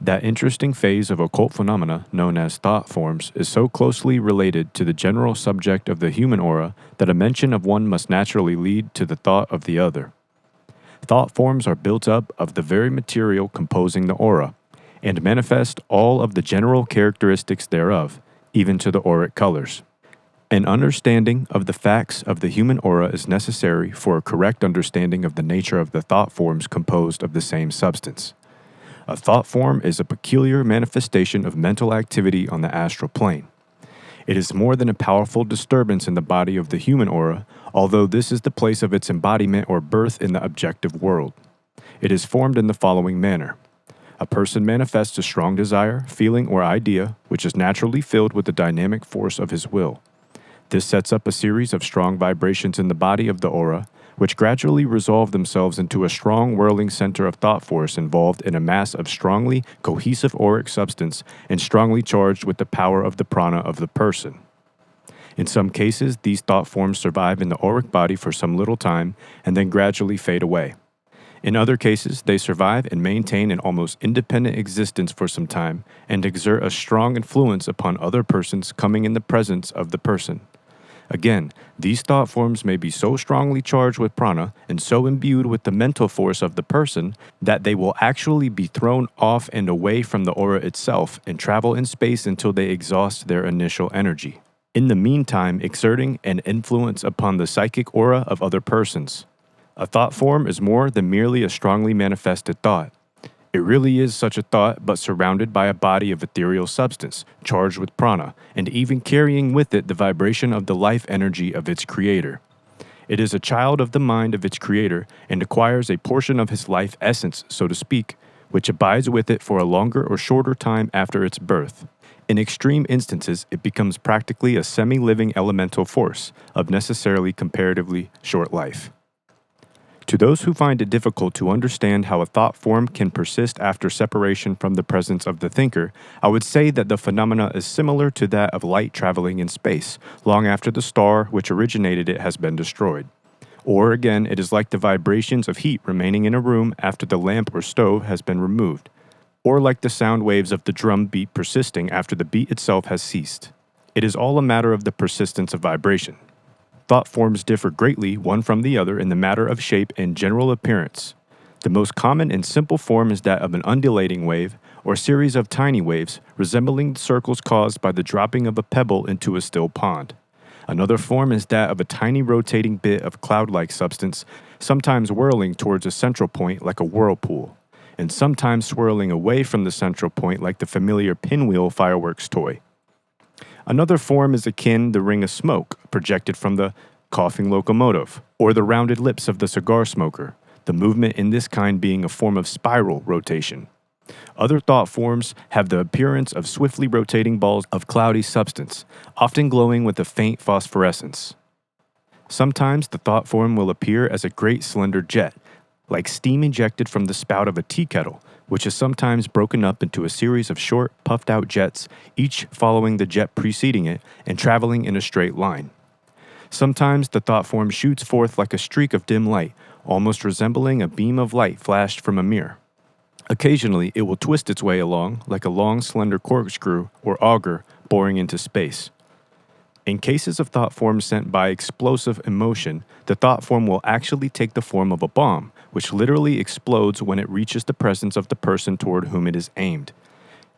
That interesting phase of occult phenomena known as thought forms is so closely related to the general subject of the human aura that a mention of one must naturally lead to the thought of the other. Thought forms are built up of the very material composing the aura, and manifest all of the general characteristics thereof, even to the auric colors. An understanding of the facts of the human aura is necessary for a correct understanding of the nature of the thought forms composed of the same substance. A thought form is a peculiar manifestation of mental activity on the astral plane. It is more than a powerful disturbance in the body of the human aura, although this is the place of its embodiment or birth in the objective world. It is formed in the following manner. A person manifests a strong desire, feeling, or idea, which is naturally filled with the dynamic force of his will. This sets up a series of strong vibrations in the body of the aura, which gradually resolve themselves into a strong whirling center of thought force involved in a mass of strongly cohesive auric substance and strongly charged with the power of the prana of the person. In some cases, these thought forms survive in the auric body for some little time and then gradually fade away. In other cases, they survive and maintain an almost independent existence for some time and exert a strong influence upon other persons coming in the presence of the person. Again, these thought forms may be so strongly charged with prana and so imbued with the mental force of the person that they will actually be thrown off and away from the aura itself and travel in space until they exhaust their initial energy, in the meantime exerting an influence upon the psychic aura of other persons. A thought form is more than merely a strongly manifested thought. It really is such a thought, but surrounded by a body of ethereal substance, charged with prana, and even carrying with it the vibration of the life energy of its creator. It is a child of the mind of its creator and acquires a portion of his life essence, so to speak, which abides with it for a longer or shorter time after its birth. In extreme instances, it becomes practically a semi-living elemental force of necessarily comparatively short life. To those who find it difficult to understand how a thought form can persist after separation from the presence of the thinker, I would say that the phenomena is similar to that of light traveling in space, long after the star which originated it has been destroyed. Or again, it is like the vibrations of heat remaining in a room after the lamp or stove has been removed, or like the sound waves of the drum beat persisting after the beat itself has ceased. It is all a matter of the persistence of vibration. Thought forms differ greatly one from the other in the matter of shape and general appearance. The most common and simple form is that of an undulating wave, or series of tiny waves, resembling the circles caused by the dropping of a pebble into a still pond. Another form is that of a tiny rotating bit of cloud-like substance, sometimes whirling towards a central point like a whirlpool, and sometimes swirling away from the central point like the familiar pinwheel fireworks toy. Another form is akin the ring of smoke projected from the coughing locomotive, or the rounded lips of the cigar smoker, the movement in this kind being a form of spiral rotation. Other thought forms have the appearance of swiftly rotating balls of cloudy substance, often glowing with a faint phosphorescence. Sometimes the thought form will appear as a great slender jet, like steam ejected from the spout of a tea kettle, which is sometimes broken up into a series of short, puffed-out jets, each following the jet preceding it and traveling in a straight line. Sometimes the thought form shoots forth like a streak of dim light, almost resembling a beam of light flashed from a mirror. Occasionally, it will twist its way along like a long, slender corkscrew or auger boring into space. In cases of thought forms sent by explosive emotion, the thought form will actually take the form of a bomb, which literally explodes when it reaches the presence of the person toward whom it is aimed.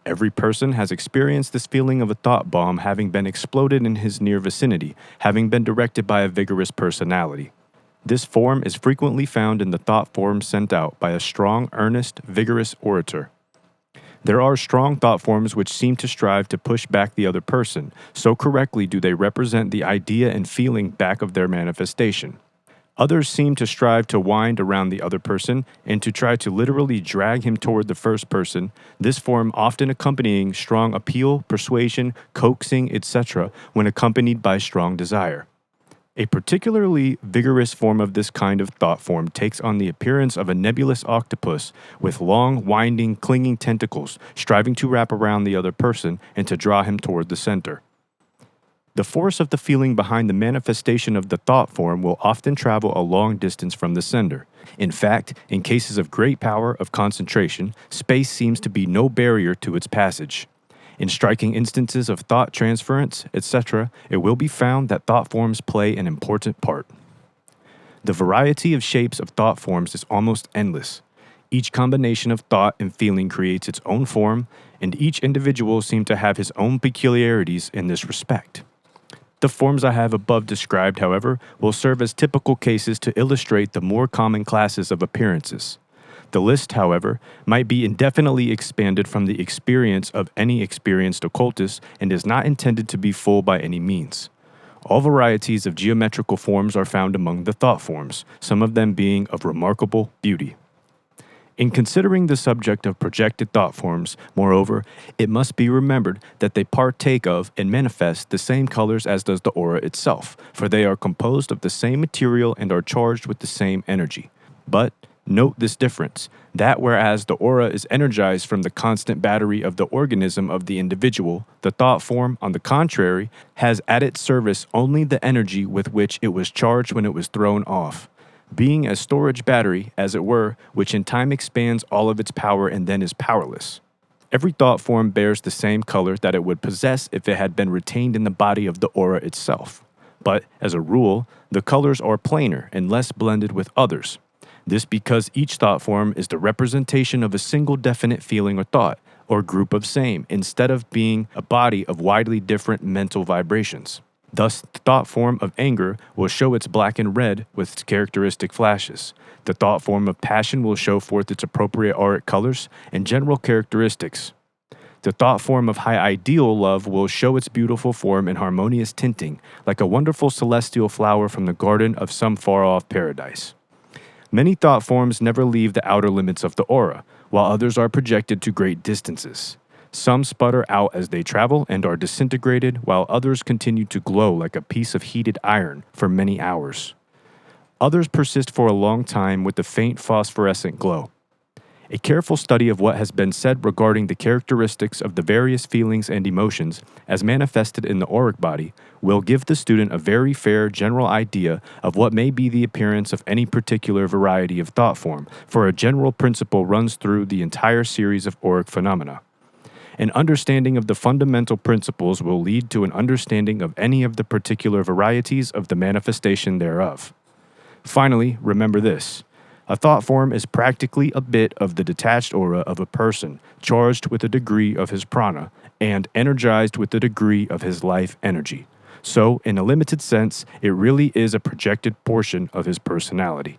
Every person has experienced this feeling of a thought bomb having been exploded in his near vicinity, having been directed by a vigorous personality. This form is frequently found in the thought form sent out by a strong, earnest, vigorous orator. There are strong thought forms which seem to strive to push back the other person, so correctly do they represent the idea and feeling back of their manifestation. Others seem to strive to wind around the other person and to try to literally drag him toward the first person, this form often accompanying strong appeal, persuasion, coaxing, etc., when accompanied by strong desire. A particularly vigorous form of this kind of thought form takes on the appearance of a nebulous octopus with long, winding, clinging tentacles, striving to wrap around the other person and to draw him toward the center. The force of the feeling behind the manifestation of the thought form will often travel a long distance from the sender. In fact, in cases of great power of concentration, space seems to be no barrier to its passage. In striking instances of thought transference, etc., it will be found that thought forms play an important part. The variety of shapes of thought forms is almost endless. Each combination of thought and feeling creates its own form, and each individual seems to have his own peculiarities in this respect. The forms I have above described, however, will serve as typical cases to illustrate the more common classes of appearances. The list, however, might be indefinitely expanded from the experience of any experienced occultist and is not intended to be full by any means. All varieties of geometrical forms are found among the thought forms, some of them being of remarkable beauty. In considering the subject of projected thought forms, moreover, it must be remembered that they partake of and manifest the same colors as does the aura itself, for they are composed of the same material and are charged with the same energy. But note this difference, that whereas the aura is energized from the constant battery of the organism of the individual, the thought form, on the contrary, has at its service only the energy with which it was charged when it was thrown off, being a storage battery, as it were, which in time expands all of its power and then is powerless. Every thought form bears the same color that it would possess if it had been retained in the body of the aura itself. But, as a rule, the colors are plainer and less blended with others. This because each thought form is the representation of a single definite feeling or thought, or group of same, instead of being a body of widely different mental vibrations. Thus, the thought form of anger will show its black and red with its characteristic flashes. The thought form of passion will show forth its appropriate auric colors and general characteristics. The thought form of high ideal love will show its beautiful form and harmonious tinting, like a wonderful celestial flower from the garden of some far-off paradise. Many thought forms never leave the outer limits of the aura, while others are projected to great distances. Some sputter out as they travel and are disintegrated, while others continue to glow like a piece of heated iron for many hours. Others persist for a long time with a faint phosphorescent glow. A careful study of what has been said regarding the characteristics of the various feelings and emotions as manifested in the auric body will give the student a very fair general idea of what may be the appearance of any particular variety of thought form, for a general principle runs through the entire series of auric phenomena. An understanding of the fundamental principles will lead to an understanding of any of the particular varieties of the manifestation thereof. Finally, remember this. A thought form is practically a bit of the detached aura of a person, charged with a degree of his prana, and energized with a degree of his life energy. So, in a limited sense, it really is a projected portion of his personality.